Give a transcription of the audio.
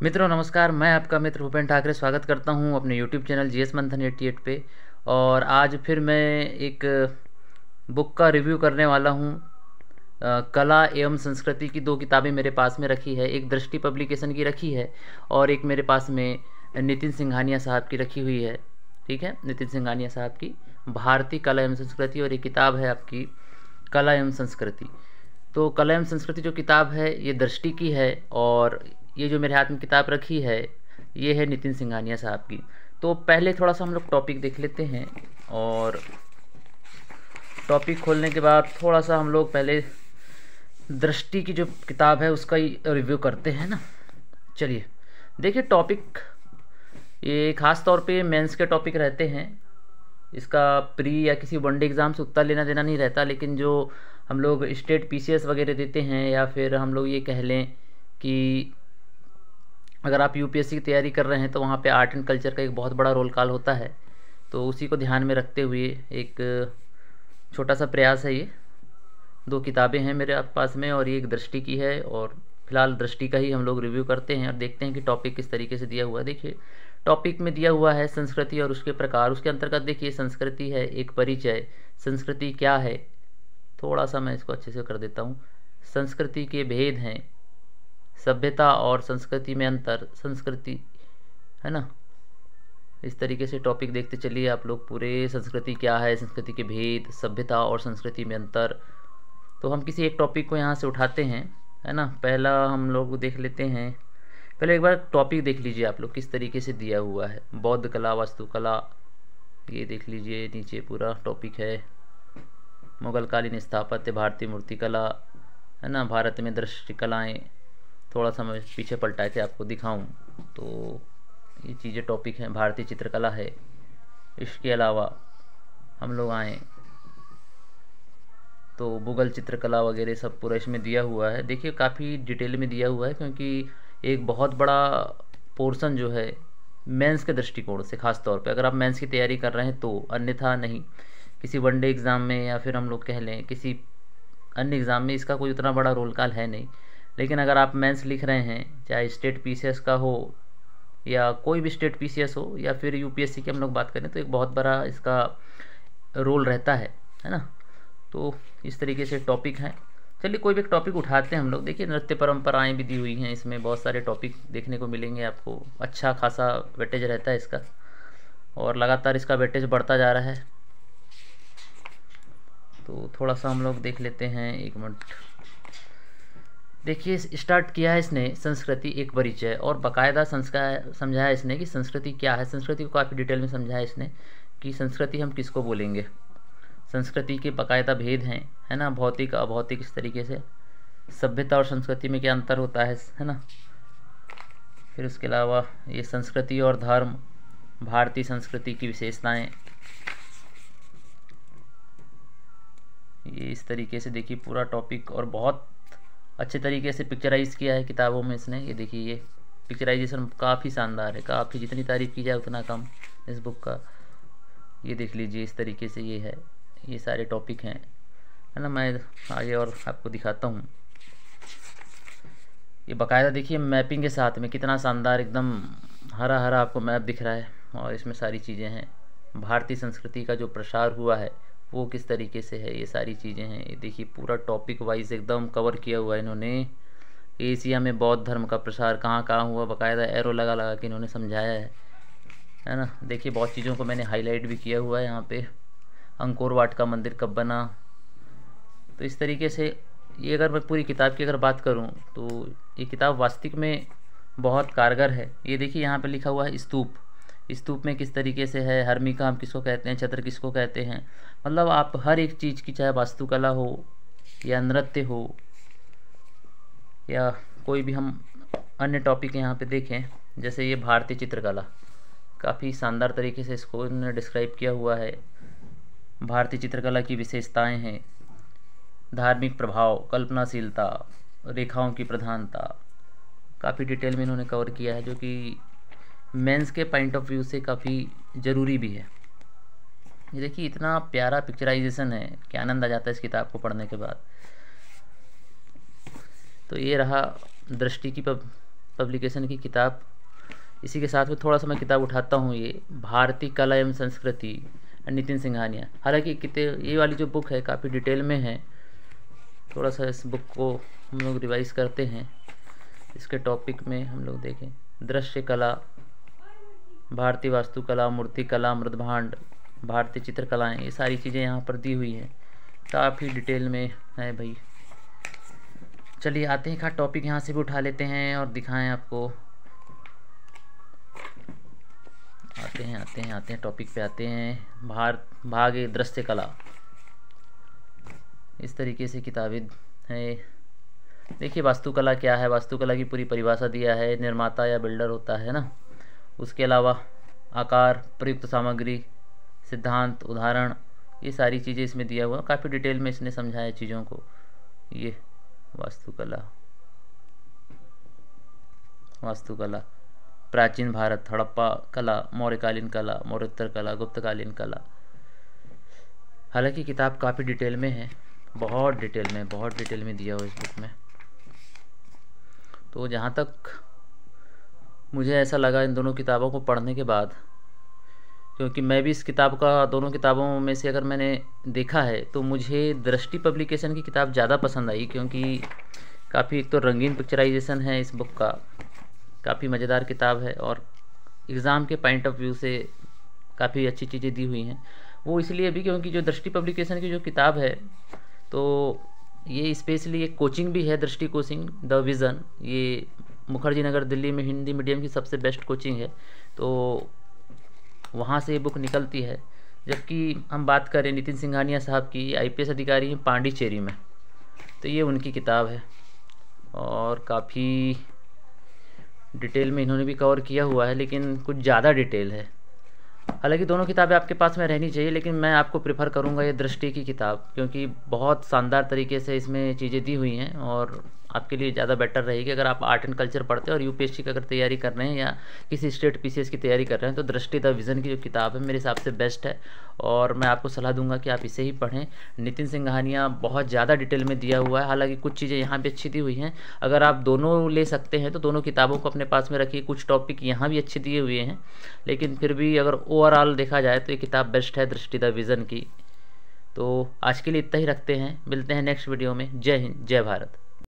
मित्रों नमस्कार, मैं आपका मित्र भूपेन ठाकरे स्वागत करता हूं अपने यूट्यूब चैनल जीएस मंथन 88 पे। और आज फिर मैं एक बुक का रिव्यू करने वाला हूं। कला एवं संस्कृति की दो किताबें मेरे पास में रखी है। एक दृष्टि पब्लिकेशन की रखी है और एक मेरे पास में नितिन सिंघानिया साहब की रखी हुई है। ठीक है, नितिन सिंघानिया साहब की भारतीय कला एवं संस्कृति, और एक किताब है आपकी कला एवं संस्कृति। तो कला एवं संस्कृति जो किताब है ये दृष्टि की है, और ये जो मेरे हाथ में किताब रखी है ये है नितिन सिंघानिया साहब की। तो पहले थोड़ा सा हम लोग टॉपिक देख लेते हैं, और टॉपिक खोलने के बाद थोड़ा सा हम लोग पहले दृष्टि की जो किताब है उसका ही रिव्यू करते हैं ना। चलिए देखिए, टॉपिक ये खास तौर पे मेंस के टॉपिक रहते हैं। इसका प्री या किसी वनडे एग्ज़ाम से उतना लेना देना नहीं रहता, लेकिन जो हम लोग स्टेट पीसीएस वगैरह देते हैं, या फिर हम लोग ये कह लें कि अगर आप यूपीएससी की तैयारी कर रहे हैं तो वहाँ पे आर्ट एंड कल्चर का एक बहुत बड़ा रोल कॉल होता है। तो उसी को ध्यान में रखते हुए एक छोटा सा प्रयास है ये। दो किताबें हैं मेरे पास में, और ये एक दृष्टि की है, और फिलहाल दृष्टि का ही हम लोग रिव्यू करते हैं और देखते हैं कि टॉपिक किस तरीके से दिया हुआ है। देखिए टॉपिक में दिया हुआ है संस्कृति और उसके प्रकार। उसके अंतर्गत देखिए संस्कृति है एक परिचय। संस्कृति क्या है, थोड़ा सा मैं इसको अच्छे से कर देता हूँ। संस्कृति के भेद हैं, सभ्यता और संस्कृति में अंतर, संस्कृति है ना। इस तरीके से टॉपिक देखते चलिए आप लोग पूरे। संस्कृति क्या है, संस्कृति के भेद, सभ्यता और संस्कृति में अंतर। तो हम किसी एक टॉपिक को यहाँ से उठाते हैं, है ना। पहला हम लोग देख लेते हैं, पहले एक बार टॉपिक देख लीजिए आप लोग किस तरीके से दिया हुआ है। बौद्ध कला, वास्तुकला, ये देख लीजिए नीचे पूरा टॉपिक है। मुगल कालीन स्थापत्य, भारतीय मूर्तिकला, है ना। भारत में दृश्य कलाएँ, थोड़ा सा मैं पीछे पलटा के आपको दिखाऊं तो ये चीज़ें टॉपिक हैं। भारतीय चित्रकला है। इसके अलावा हम लोग आए तो मुगल चित्रकला वगैरह सब पूरा इसमें दिया हुआ है। देखिए काफ़ी डिटेल में दिया हुआ है, क्योंकि एक बहुत बड़ा पोर्शन जो है मेंस के दृष्टिकोण से, ख़ास तौर पे अगर आप मेंस की तैयारी कर रहे हैं तो, अन्यथा नहीं। किसी वनडे एग्ज़ाम में या फिर हम लोग कह लें किसी अन्य एग्ज़ाम में इसका कोई उतना बड़ा रोल कॉल है नहीं। लेकिन अगर आप मेंस लिख रहे हैं, चाहे स्टेट पीसीएस का हो या कोई भी स्टेट पीसीएस हो, या फिर यूपीएससी की हम लोग बात करें, तो एक बहुत बड़ा इसका रोल रहता है ना। तो इस तरीके से टॉपिक हैं। चलिए कोई भी एक टॉपिक उठाते हैं हम लोग। देखिए नृत्य परंपराएं भी दी हुई हैं इसमें, बहुत सारे टॉपिक देखने को मिलेंगे आपको। अच्छा खासा वेटेज रहता है इसका, और लगातार इसका वेटेज बढ़ता जा रहा है। तो थोड़ा सा हम लोग देख लेते हैं, एक मिनट। देखिए स्टार्ट किया है इसने संस्कृति एक परिचय, और बाकायदा संस्कार समझाया इसने कि संस्कृति क्या है। संस्कृति को काफ़ी डिटेल में समझाया इसने कि संस्कृति हम किसको बोलेंगे। संस्कृति के बाकायदा भेद हैं, है ना। भौतिक अभौतिक, इस तरीके से। सभ्यता और संस्कृति में क्या अंतर होता है ना। फिर उसके अलावा ये संस्कृति और धर्म, भारतीय संस्कृति की विशेषताएँ, ये इस तरीके से देखिए पूरा टॉपिक। और बहुत अच्छे तरीके से पिक्चराइज किया है किताबों में इसने। ये देखिए ये पिक्चराइजेशन काफ़ी शानदार है, काफ़ी, जितनी तारीफ़ की जाए उतना कम इस बुक का। ये देख लीजिए इस तरीके से ये है, ये सारे टॉपिक हैं, है ना। मैं आगे और आपको दिखाता हूँ। ये बाकायदा देखिए मैपिंग के साथ में कितना शानदार, एकदम हरा हरा आपको मैप दिख रहा है, और इसमें सारी चीज़ें हैं। भारतीय संस्कृति का जो प्रसार हुआ है वो किस तरीके से है, ये सारी चीज़ें हैं। ये देखिए पूरा टॉपिक वाइज एकदम कवर किया हुआ है इन्होंने। एशिया में बौद्ध धर्म का प्रसार कहाँ कहाँ हुआ, बाकायदा एरो लगा लगा के इन्होंने समझाया है ना। देखिए बहुत चीज़ों को मैंने हाईलाइट भी किया हुआ है यहाँ पे। अंकोर वाट का मंदिर कब बना, तो इस तरीके से ये, अगर मैं पूरी किताब की अगर बात करूँ तो ये किताब वास्तविक में बहुत कारगर है। ये देखिए यहाँ पे लिखा हुआ है स्तूप। स्तूप में किस तरीके से है, हर्मिका हम किसको कहते हैं, छत्र किसको कहते हैं। मतलब आप हर एक चीज़ की, चाहे वास्तुकला हो या नृत्य हो या कोई भी हम अन्य टॉपिक यहाँ पे देखें, जैसे ये भारतीय चित्रकला, काफ़ी शानदार तरीके से इसको इन्होंने डिस्क्राइब किया हुआ है। भारतीय चित्रकला की विशेषताएं हैं, धार्मिक प्रभाव, कल्पनाशीलता, रेखाओं की प्रधानता, काफ़ी डिटेल में इन्होंने कवर किया है, जो कि मेंस के पॉइंट ऑफ व्यू से काफ़ी ज़रूरी भी है। ये देखिए इतना प्यारा पिक्चराइजेशन है कि आनंद आ जाता है इस किताब को पढ़ने के बाद। तो ये रहा दृष्टि की पब्लिकेशन की किताब। इसी के साथ में थोड़ा सा मैं किताब उठाता हूँ, ये भारतीय कला एवं संस्कृति, नितिन सिंघानिया। हालांकि ये वाली जो बुक है काफ़ी डिटेल में है। थोड़ा सा इस बुक को हम लोग रिवाइज करते हैं। इसके टॉपिक में हम लोग देखें दृश्य कला, भारतीय वास्तुकला, मूर्तिकला, मृदभांड, भारतीय चित्रकलाएँ, ये सारी चीज़ें यहाँ पर दी हुई हैं, काफ़ी डिटेल में है भाई। चलिए आते हैं, टॉपिक यहाँ से भी उठा लेते हैं और दिखाएं आपको। आते हैं टॉपिक पे आते हैं। भाग दृश्य कला, इस तरीके से किताबें हैं। देखिए वास्तुकला क्या है, वास्तुकला की पूरी परिभाषा दिया है। निर्माता या बिल्डर होता है ना, उसके अलावा आकार, प्रयुक्त सामग्री, सिद्धांत, उदाहरण, ये सारी चीज़ें इसमें दिया हुआ। काफ़ी डिटेल में इसने समझाया चीज़ों को। ये वास्तुकला, प्राचीन भारत, हड़प्पा कला, मौर्यकालीन कला, मौर्योत्तर कला, गुप्तकालीन कला। हालांकि किताब काफ़ी डिटेल में है, बहुत डिटेल में दिया हुआ इस बुक में। तो जहाँ तक मुझे ऐसा लगा इन दोनों किताबों को पढ़ने के बाद, क्योंकि मैं भी इस किताब का, दोनों किताबों में से अगर मैंने देखा है तो मुझे दृष्टि पब्लिकेशन की किताब ज़्यादा पसंद आई, क्योंकि काफ़ी एक तो रंगीन पिक्चराइजेशन है इस बुक का, काफ़ी मज़ेदार किताब है और एग्ज़ाम के पॉइंट ऑफ व्यू से काफ़ी अच्छी चीज़ें दी हुई हैं। वो इसलिए भी क्योंकि जो दृष्टि पब्लिकेशन की जो किताब है, तो ये स्पेशली एक कोचिंग भी है, दृष्टि कोचिंग द विज़न। ये मुखर्जी नगर दिल्ली में हिंदी मीडियम की सबसे बेस्ट कोचिंग है, तो वहाँ से ये बुक निकलती है। जबकि हम बात करें नितिन सिंघानिया साहब की, IPS अधिकारी हैं पांडिचेरी में, तो ये उनकी किताब है और काफ़ी डिटेल में इन्होंने भी कवर किया हुआ है, लेकिन कुछ ज़्यादा डिटेल है। हालांकि दोनों किताबें आपके पास में रहनी चाहिए, लेकिन मैं आपको प्रेफर करूंगा ये दृष्टि की किताब, क्योंकि बहुत शानदार तरीके से इसमें चीज़ें दी हुई हैं और आपके लिए ज़्यादा बेटर रहेगी। अगर आप आर्ट एंड कल्चर पढ़ते हैं और UPSC की अगर तैयारी कर रहे हैं या किसी स्टेट PCS की तैयारी कर रहे हैं, तो दृष्टि द विज़न की जो किताब है मेरे हिसाब से बेस्ट है और मैं आपको सलाह दूंगा कि आप इसे ही पढ़ें। नितिन सिंघानिया बहुत ज़्यादा डिटेल में दिया हुआ है, हालांकि कुछ चीज़ें यहाँ भी अच्छी दी हुई हैं। अगर आप दोनों ले सकते हैं तो दोनों किताबों को अपने पास में रखिए। कुछ टॉपिक यहाँ भी अच्छे दिए हुए हैं, लेकिन फिर भी अगर ओवरऑल देखा जाए तो ये किताब बेस्ट है दृष्टि द विज़न की। तो आज के लिए इतना ही रखते हैं, मिलते हैं नेक्स्ट वीडियो में। जय हिंद, जय भारत।